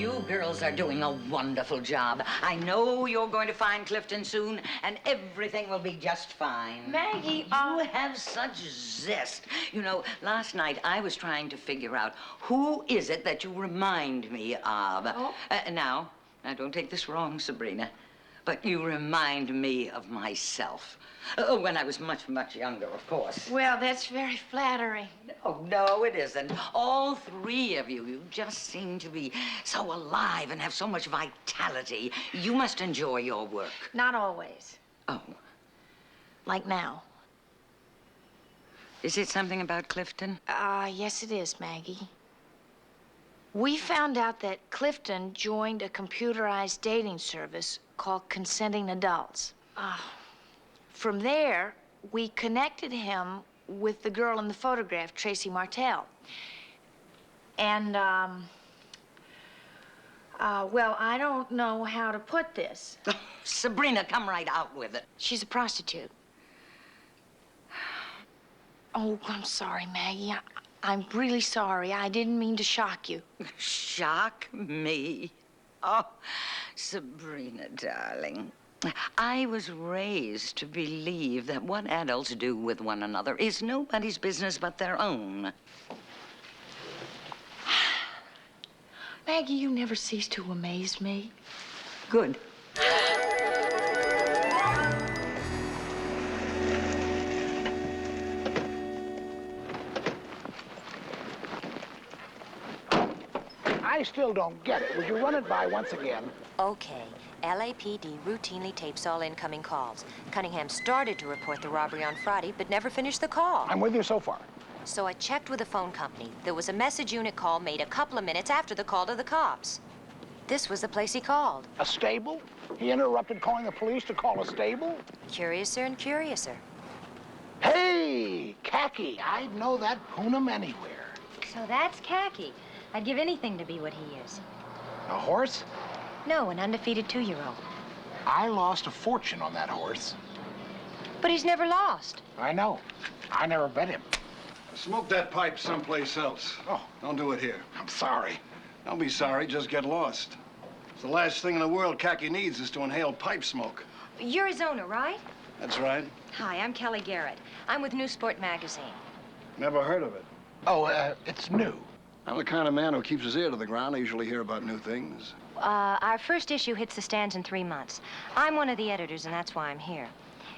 you girls are doing a wonderful job. I know you're going to find Clifton soon, and everything will be just fine. Maggie, You have such zest. You know, last night I was trying to figure out who is it that you remind me of. Oh. Now, don't take this wrong, Sabrina, but you remind me of myself. When I was much, much younger, of course. Well, that's very flattering. No, it isn't. All three of you, you just seem to be so alive and have so much vitality. You must enjoy your work. Not always. Oh. Like now. Is it something about Clifton? Yes it is, Maggie. We found out that Clifton joined a computerized dating service called Consenting Adults. From there, we connected him with the girl in the photograph, Tracy Martell. And, well, I don't know how to put this. Sabrina, come right out with it. She's a prostitute. Oh, I'm sorry, Maggie. I'm really sorry. I didn't mean to shock you. Shock me? Oh, Sabrina, darling. I was raised to believe that what adults do with one another is nobody's business but their own. Maggie, you never cease to amaze me. Good. I still don't get it. Would you run it by once again? Okay. LAPD routinely tapes all incoming calls. Cunningham started to report the robbery on Friday, but never finished the call. I'm with you so far. So I checked with the phone company. There was a message unit call made a couple of minutes after the call to the cops. This was the place he called. A stable? He interrupted calling the police to call a stable? Curiouser and curiouser. Hey, Khaki, I'd know that Poonam anywhere. So that's Khaki. I'd give anything to be what he is. A horse? No, an undefeated 2-year-old. I lost a fortune on that horse. But he's never lost. I know. I never bet him. Smoke that pipe someplace else. Oh. Don't do it here. I'm sorry. Don't be sorry, just get lost. It's the last thing in the world Khaki needs is to inhale pipe smoke. You're his owner, right? That's right. Hi, I'm Kelly Garrett. I'm with New Sport magazine. Never heard of it. Oh, it's new. I'm the kind of man who keeps his ear to the ground. I usually hear about new things. Our first issue hits the stands in 3 months. I'm one of the editors, and that's why I'm here.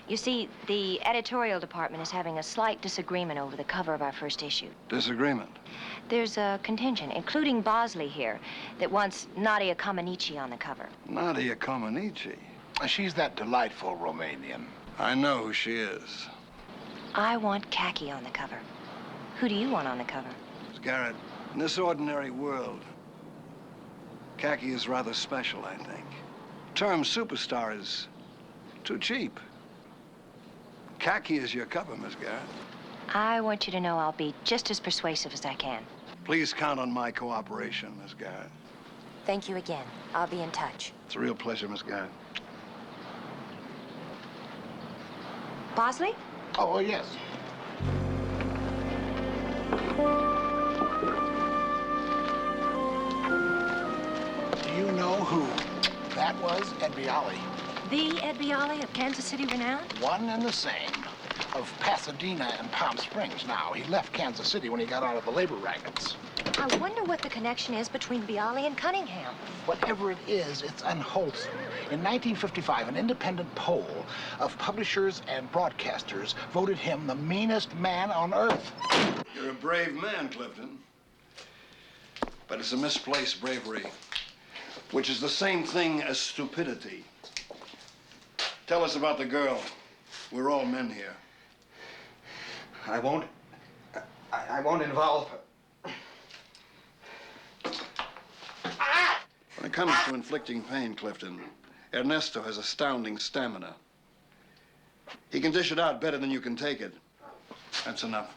You see, the editorial department is having a slight disagreement over the cover of our first issue. Disagreement? There's a contingent, including Bosley here, that wants Nadia Comaneci on the cover. Nadia Comaneci? She's that delightful Romanian. I know who she is. I want Khaki on the cover. Who do you want on the cover? Miss Garrett, in this ordinary world, Khaki is rather special, I think. The term superstar is too cheap. Khaki is your cover, Miss Garrett. I want you to know I'll be just as persuasive as I can. Please count on my cooperation, Miss Garrett. Thank you again. I'll be in touch. It's a real pleasure, Miss Garrett. Bosley? Oh, yes. Do you know who that was, Ed Bialy? The Ed Bialy of Kansas City renown? One and the same. Of Pasadena and Palm Springs now. He left Kansas City when he got out of the labor rackets. I wonder what the connection is between Bialy and Cunningham. Whatever it is, it's unwholesome. In 1955, an independent poll of publishers and broadcasters voted him the meanest man on earth. You're a brave man, Clifton. But it's a misplaced bravery, which is the same thing as stupidity. Tell us about the girl. We're all men here. I won't involve her. When it comes to inflicting pain, Clifton, Ernesto has astounding stamina. He can dish it out better than you can take it. That's enough.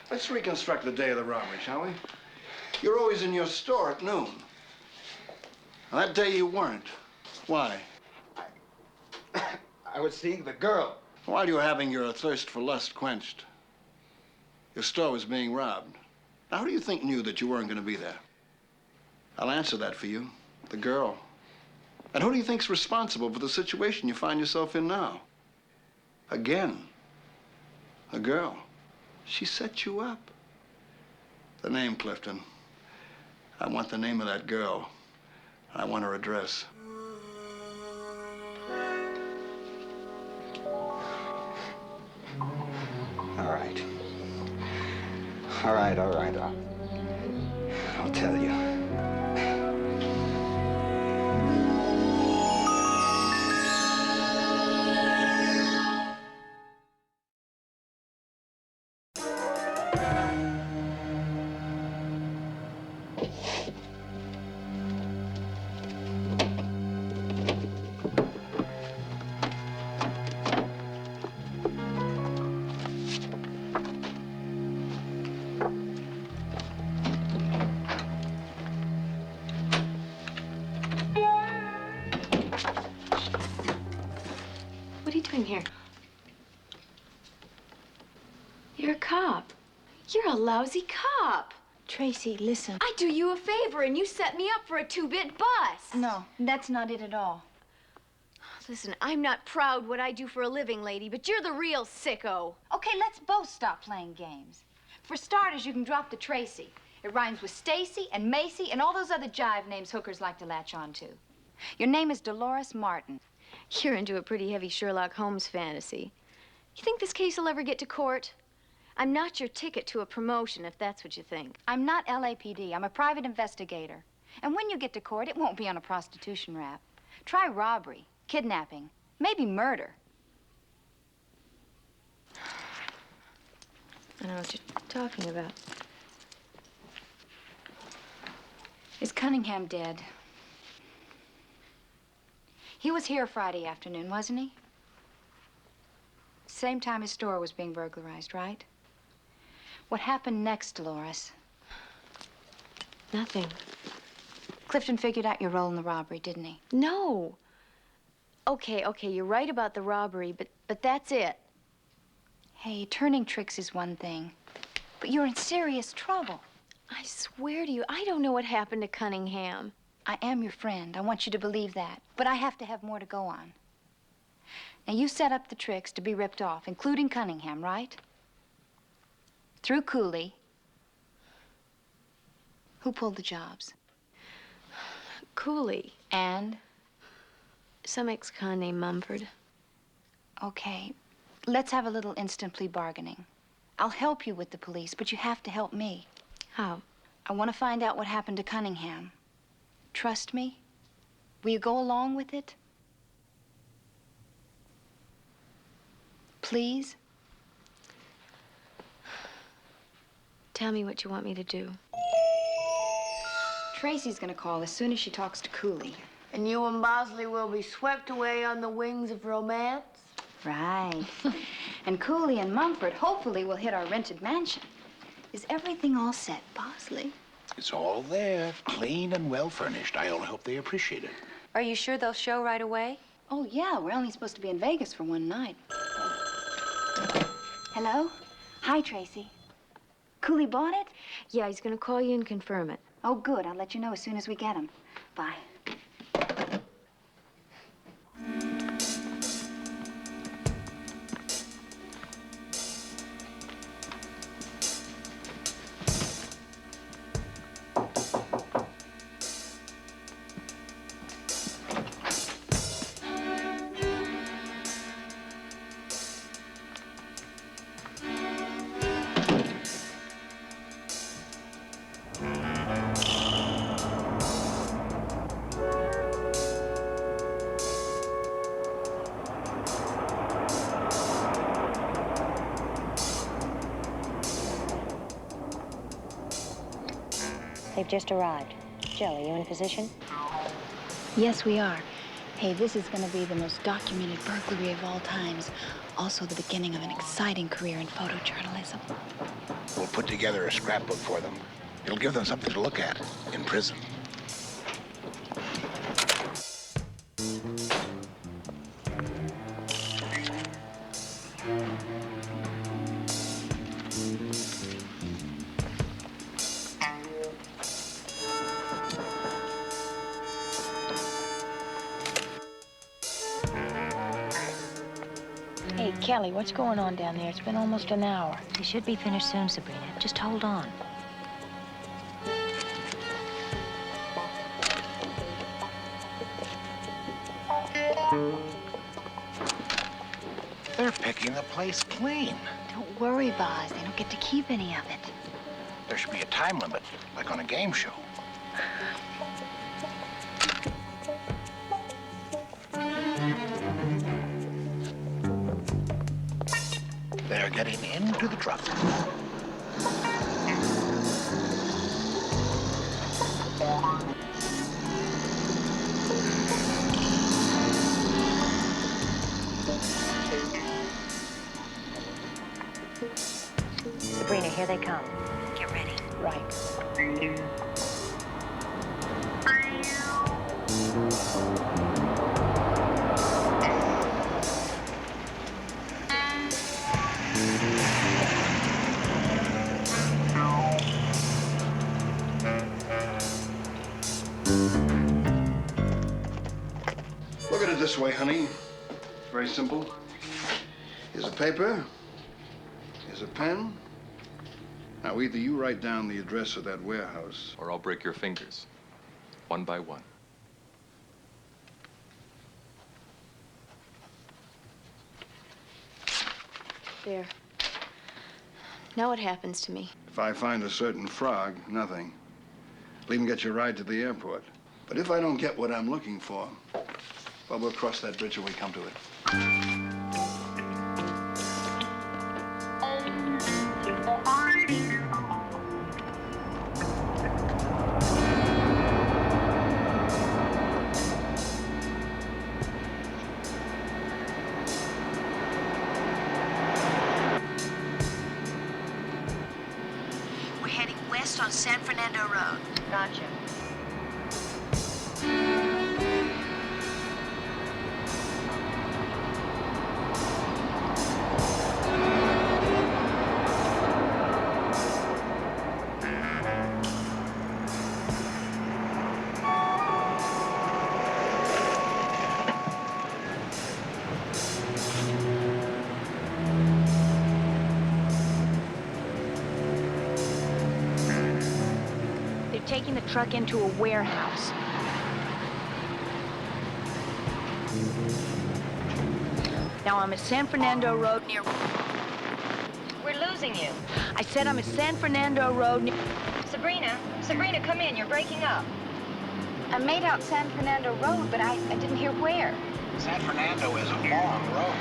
Let's reconstruct the day of the robbery, shall we? You're always in your store at noon. And that day you weren't. Why? I was seeing the girl. While you were having your thirst for lust quenched, your store was being robbed. Now, who do you think knew that you weren't going to be there? I'll answer that for you. The girl. And who do you think's responsible for the situation you find yourself in now? Again, a girl. She set you up. The name, Clifton. I want the name of that girl. I want her address. All right. All right, all right. I'll tell you. What are you doing here? You're a cop. You're a lousy cop. Tracy, listen. I do you a favor and you set me up for a two-bit bus. No, that's not it at all. Listen, I'm not proud what I do for a living, lady, but you're the real sicko. Okay, let's both stop playing games. For starters, you can drop the Tracy. It rhymes with Stacy and Macy and all those other jive names hookers like to latch on to. Your name is Dolores Martin. You're into a pretty heavy Sherlock Holmes fantasy. You think this case will ever get to court? I'm not your ticket to a promotion, if that's what you think. I'm not LAPD. I'm a private investigator. And when you get to court, it won't be on a prostitution rap. Try robbery, kidnapping, maybe murder. I know what you're talking about. Is Cunningham dead? He was here Friday afternoon, wasn't he? Same time his store was being burglarized, right? What happened next, Dolores? Nothing. Clifton figured out your role in the robbery, didn't he? No. Okay, you're right about the robbery, but that's it. Hey, turning tricks is one thing, but you're in serious trouble. I swear to you, I don't know what happened to Cunningham. I am your friend. I want you to believe that. But I have to have more to go on. Now, you set up the tricks to be ripped off, including Cunningham, right? Through Cooley. Who pulled the jobs? Cooley. And? Some ex-con named Mumford. Okay. Let's have a little instant plea bargaining. I'll help you with the police, but you have to help me. How? I want to find out what happened to Cunningham. Trust me? Will you go along with it? Please? Tell me what you want me to do. Tracy's gonna call as soon as she talks to Cooley. And you and Bosley will be swept away on the wings of romance? Right. And Cooley and Mumford hopefully will hit our rented mansion. Is everything all set, Bosley? It's all there, clean and well furnished. I only hope they appreciate it. Are you sure they'll show right away? Oh, yeah, we're only supposed to be in Vegas for one night. Hello? Hi, Tracy. Cooley bought it? Yeah, he's gonna call you and confirm it. Oh, good. I'll let you know as soon as we get him. Bye. They've just arrived. Jill, are you in position? Yes, we are. Hey, this is going to be the most documented burglary of all times. Also the beginning of an exciting career in photojournalism. We'll put together a scrapbook for them. It'll give them something to look at in prison. Kelly, what's going on down there? It's been almost an hour. They should be finished soon, Sabrina. Just hold on. They're picking the place clean. Don't worry, Boz. They don't get to keep any of it. There should be a time limit, like on a game show. They're getting into the truck. Sabrina, here they come. Get ready. Right. Look at it this way, honey. Very simple. Here's a paper. Here's a pen. Now, either you write down the address of that warehouse, Or I'll break your fingers, one by one. There. Now what happens to me? if I find a certain frog, nothing. I'll even get you a ride to the airport. But if I don't get what I'm looking for, well, we'll cross that bridge when we come to it. We're heading west on San Fernando Road. Gotcha. Taking the truck into a warehouse. Now I'm at San Fernando Road near... We're losing you. I said I'm at San Fernando Road near... Sabrina, come in. You're breaking up. I made out San Fernando Road, but I didn't hear where. San Fernando is a long road.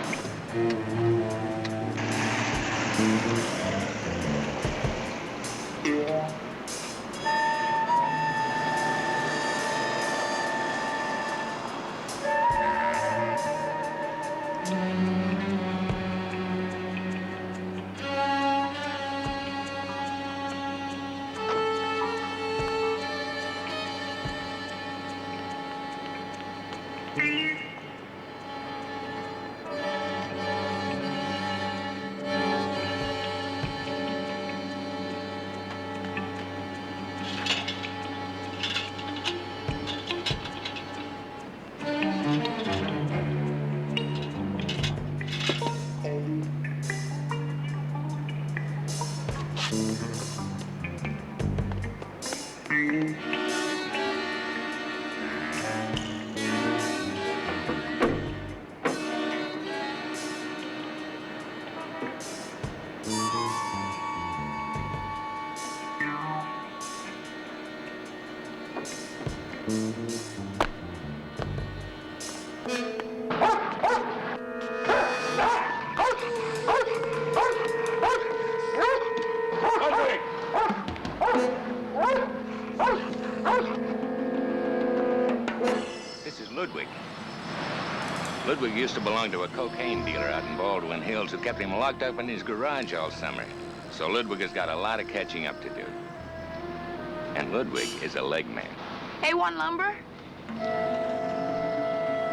This is Ludwig. Ludwig used to belong to a cocaine dealer out in Baldwin Hills who kept him locked up in his garage all summer. So Ludwig has got a lot of catching up to do. And Ludwig is a leg man. A1 Lumber?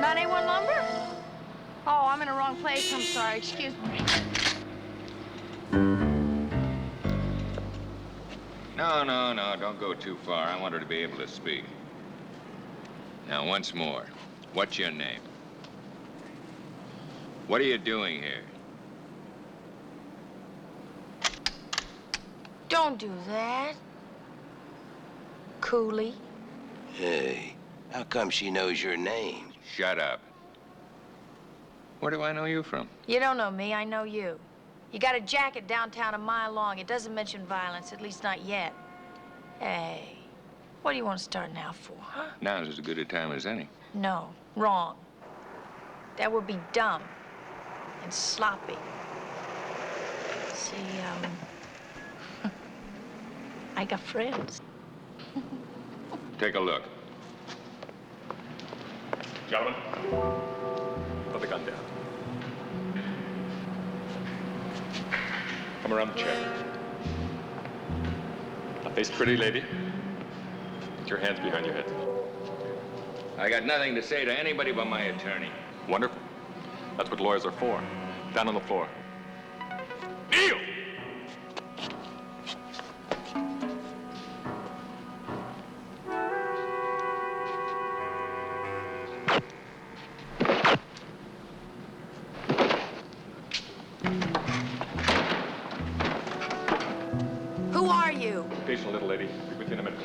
Not A1 Lumber? Oh, I'm in the wrong place. I'm sorry. Excuse me. No, don't go too far. I want her to be able to speak. Now, once more, what's your name? What are you doing here? Don't do that. Cooley. Hey, how come she knows your name? Shut up. Where do I know you from? You don't know me, I know you. You got a jacket downtown a mile long. It doesn't mention violence, at least not yet. Hey, what do you want to start now for, huh? Now's as good a time as any. No, wrong. That would be dumb and sloppy. See, I got friends. Take a look. Gentlemen, put the gun down. Come around the chair. Now face the pretty lady. Put your hands behind your head. I got nothing to say to anybody but my attorney. Wonderful. That's what lawyers are for. Down on the floor. Kneel! Who are you? Patient, little lady. Be with you in a minute.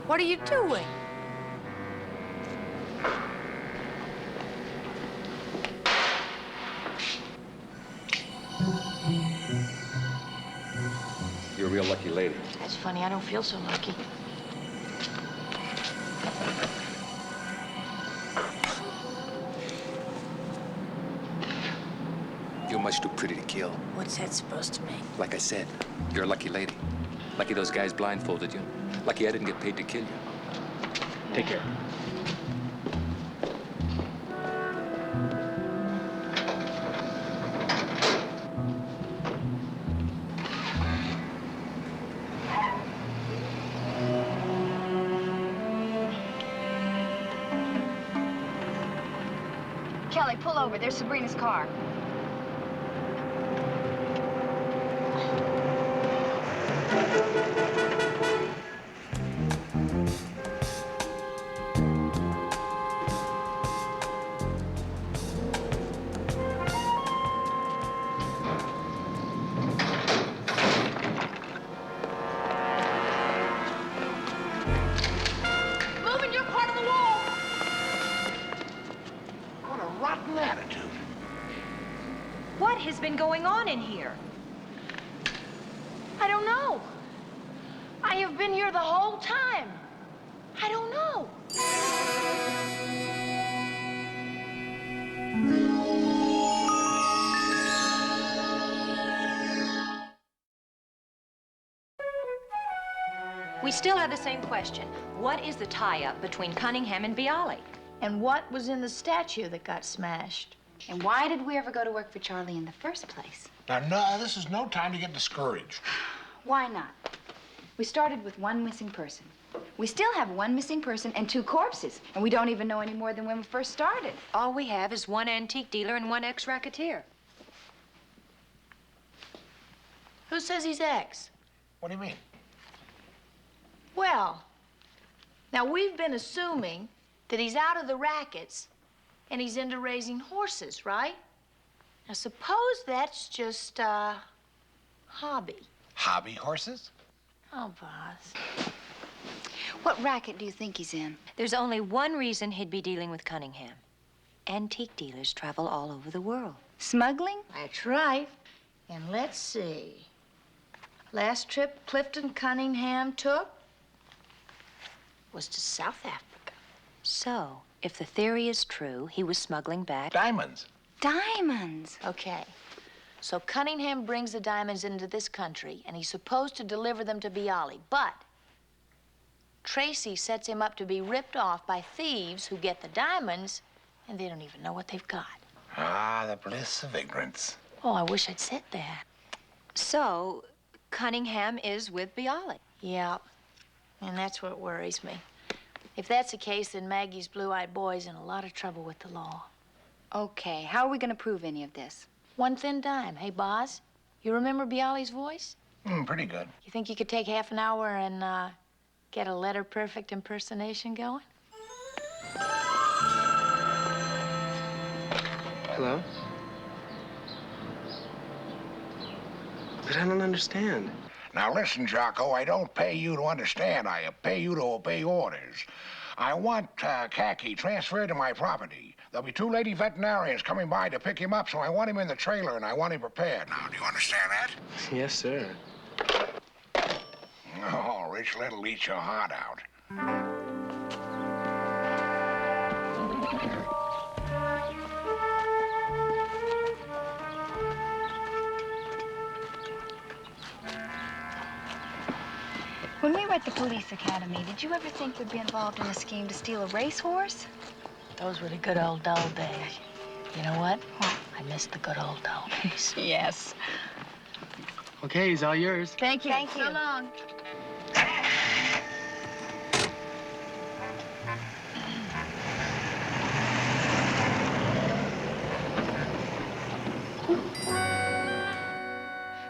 What are you doing? You're a real lucky lady. That's funny, I don't feel so lucky. You're much too pretty to kill. What's that supposed to mean? Like I said, you're a lucky lady. Lucky those guys blindfolded you. Lucky I didn't get paid to kill you. Take care. Kelly, pull over. There's Sabrina's car. Moving your part of the wall! What a rotten attitude. What has been going on in here? I don't know. I have been here the whole time. I don't know. We still have the same question. What is the tie-up between Cunningham and Bialy? And what was in the statue that got smashed? And why did we ever go to work for Charlie in the first place? Now, no, this is no time to get discouraged. Why not? We started with one missing person. We still have one missing person and two corpses, and we don't even know any more than when we first started. All we have is one antique dealer and one ex-racketeer. Who says he's ex? What do you mean? Well, now we've been assuming that he's out of the rackets and he's into raising horses, right? Now suppose that's just a hobby. Hobby horses? Oh, Boss. What racket do you think he's in? There's only one reason he'd be dealing with Cunningham. Antique dealers travel all over the world. Smuggling? That's right. And let's see. Last trip Clifton Cunningham took was to South Africa. So, if the theory is true, he was smuggling back Diamonds. Diamonds. Okay. So Cunningham brings the diamonds into this country, and he's supposed to deliver them to Bialy. But Tracy sets him up to be ripped off by thieves who get the diamonds, and they don't even know what they've got. Ah, the bliss of ignorance. Oh, I wish I'd said that. So, Cunningham is with Bialy. Yeah, and that's what worries me. If that's the case, then Maggie's blue-eyed boy's in a lot of trouble with the law. Okay, how are we gonna prove any of this? One thin dime. Hey, Boz, you remember Bialy's voice? Pretty good. You think you could take half an hour and get a letter-perfect impersonation going? Hello? But I don't understand. Now listen, Jocko, I don't pay you to understand. I pay you to obey orders. I want Khaki transferred to my property. There'll be 2 lady veterinarians coming by to pick him up, so I want him in the trailer and I want him prepared. Now, do you understand that? Yes, sir. Oh, Rich Little, eat your heart out. When we were at the police academy, did you ever think we'd be involved in a scheme to steal a racehorse? Those were the good old dull days. You know what? I miss the good old dull days. Yes. Okay, he's all yours. Thank you. Thank you. So long.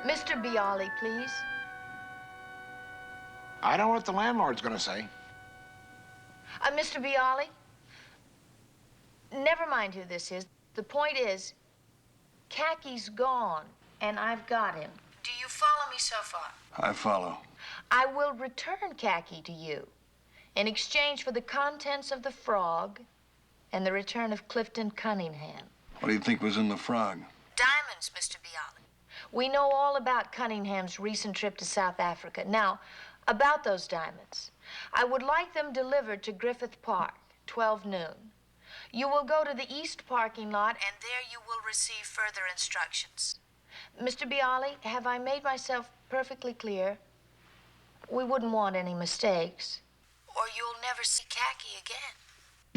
Mr. Bialy, please. I don't know what the landlord's gonna say. Mr. Bialy, never mind who this is. The point is, Khaki's gone, and I've got him. Do you follow me so far? I follow. I will return Khaki to you in exchange for the contents of the frog and the return of Clifton Cunningham. What do you think was in the frog? Diamonds, Mr. Bialy. We know all about Cunningham's recent trip to South Africa. Now, about those diamonds, I would like them delivered to Griffith Park, 12 noon. You will go to the east parking lot, and there you will receive further instructions. Mr. Bialy, have I made myself perfectly clear? We wouldn't want any mistakes, or you'll never see Khaki again.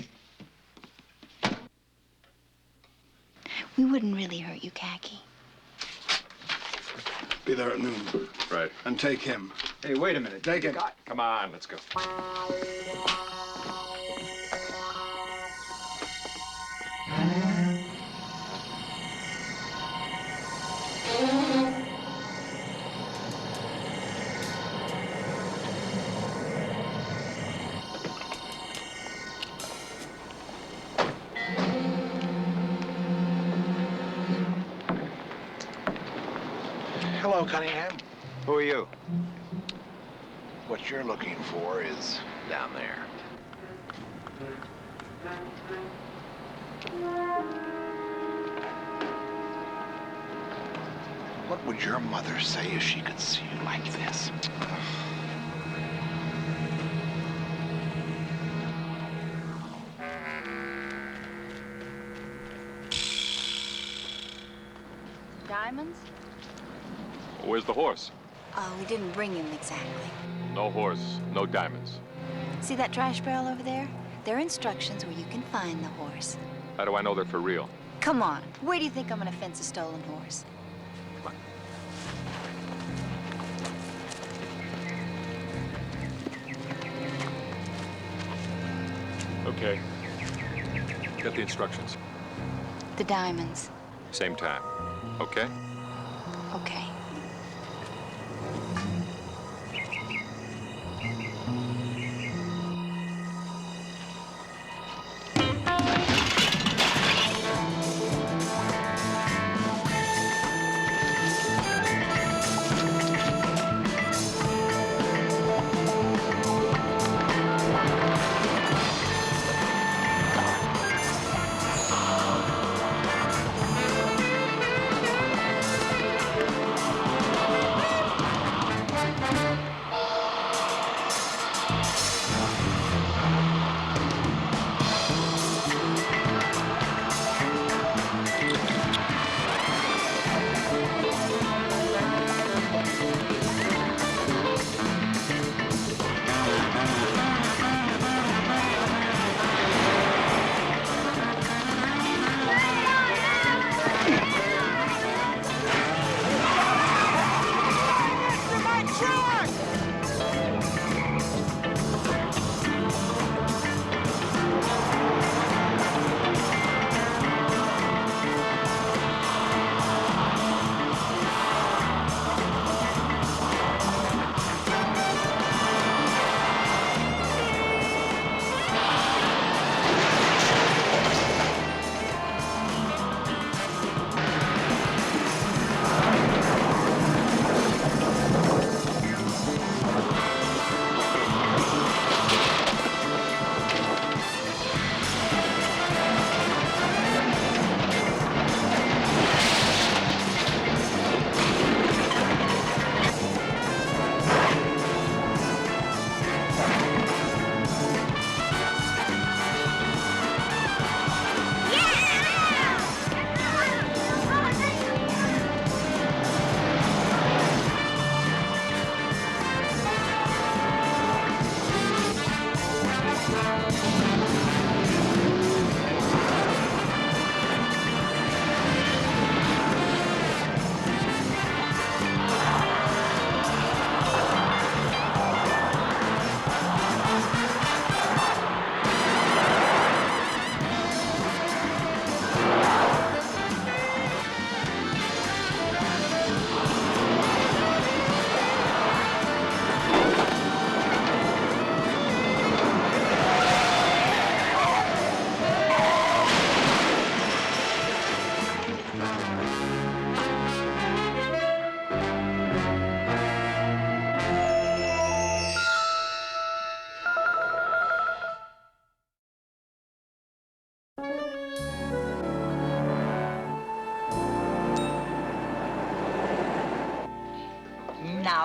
We wouldn't really hurt you, Khaki. Be there at noon. Right. And take him. Hey, wait a minute. Take him. Come on, let's go. Hello, Cunningham. Who are you? What you're looking for is down there. What would your mother say if she could see you like this? Diamonds? Where's the horse? We didn't bring him exactly. No horse, no diamonds. See that trash barrel over there? There are instructions where you can find the horse. How do I know they're for real? Come on, where do you think I'm gonna fence a stolen horse? Okay. Get the instructions. The diamonds. Same time. Okay? Okay.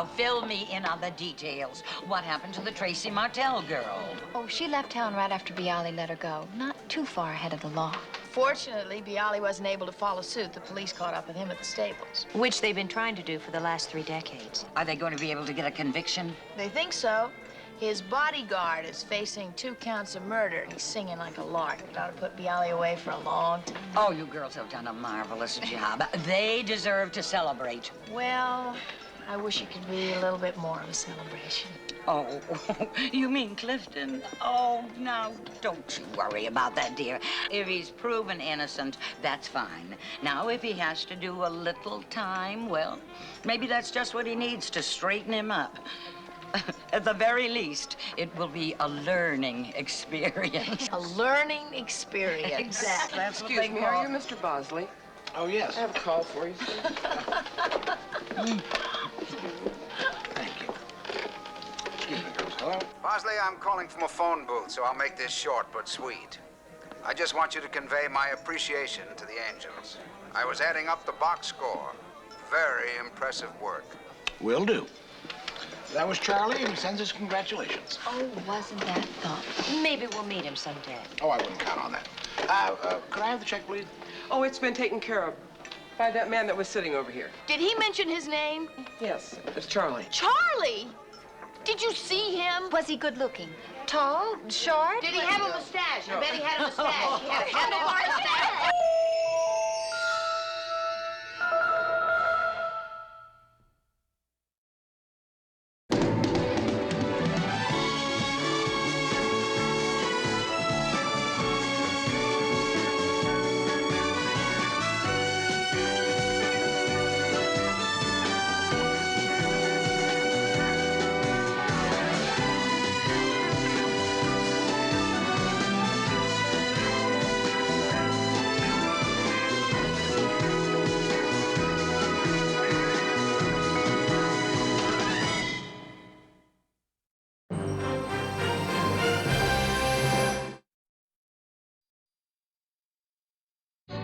Now, fill me in on the details. What happened to the Tracy Martell girl? Oh, she left town right after Bialy let her go. Not too far ahead of the law. Fortunately, Bialy wasn't able to follow suit. The police caught up with him at the stables. Which they've been trying to do for the last 3 decades. Are they going to be able to get a conviction? They think so. His bodyguard is facing 2 counts of murder. He's singing like a lark. It ought to put Bialy away for a long time. Oh, you girls have done a marvelous job. They deserve to celebrate. Well, I wish it could be a little bit more of a celebration. Oh, you mean Clifton? Oh, now, don't you worry about that, dear. If he's proven innocent, that's fine. Now, if he has to do a little time, well, maybe that's just what he needs to straighten him up. At the very least, it will be a learning experience. A learning experience. Exactly. Excuse me, are you Mr. Bosley? Oh, yes. I have a call for you, sir. Thank you. Excuse me, girls. Hello? Bosley, I'm calling from a phone booth, so I'll make this short but sweet. I just want you to convey my appreciation to the Angels. I was adding up the box score. Very impressive work. Will do. That was Charlie, and he sends his congratulations. Oh, wasn't that thoughtful? Maybe we'll meet him someday. Oh, I wouldn't count on that. Could I have the check, please? Oh, it's been taken care of by that man that was sitting over here. Did he mention his name? Yes, it's Charlie. Charlie? Did you see him? Was he good looking? Tall? Short? Did he have a mustache? I bet he had a mustache. He had a handlebar mustache.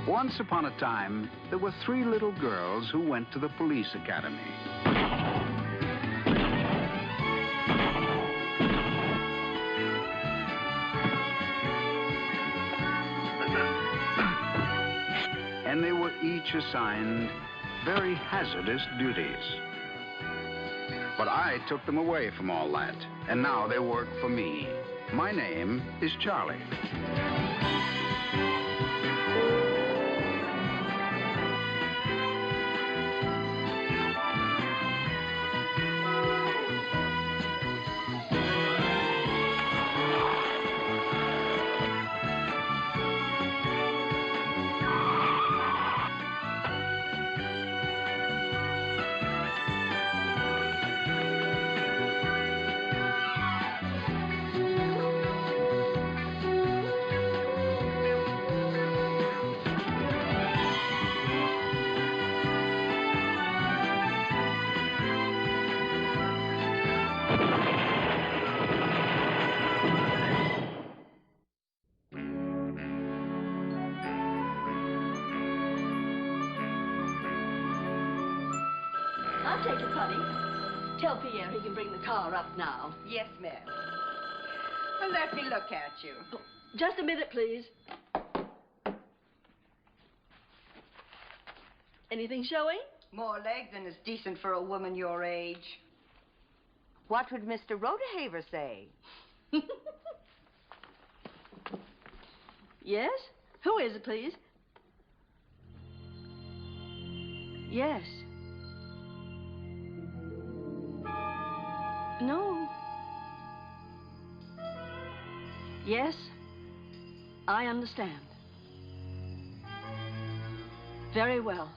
Once upon a time, there were 3 little girls who went to the police academy. And they were each assigned very hazardous duties. But I took them away from all that, and now they work for me. My name is Charlie. I'll take it, honey. Tell Pierre he can bring the car up now. Yes, ma'am. Well, let me look at you. Just a minute, please. Anything showing? More leg than is decent for a woman your age. What would Mr. Rodehaver say? Yes? Who is it, please? Yes. No. Yes, I understand. Very well.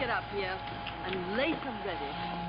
get up here and lace them ready.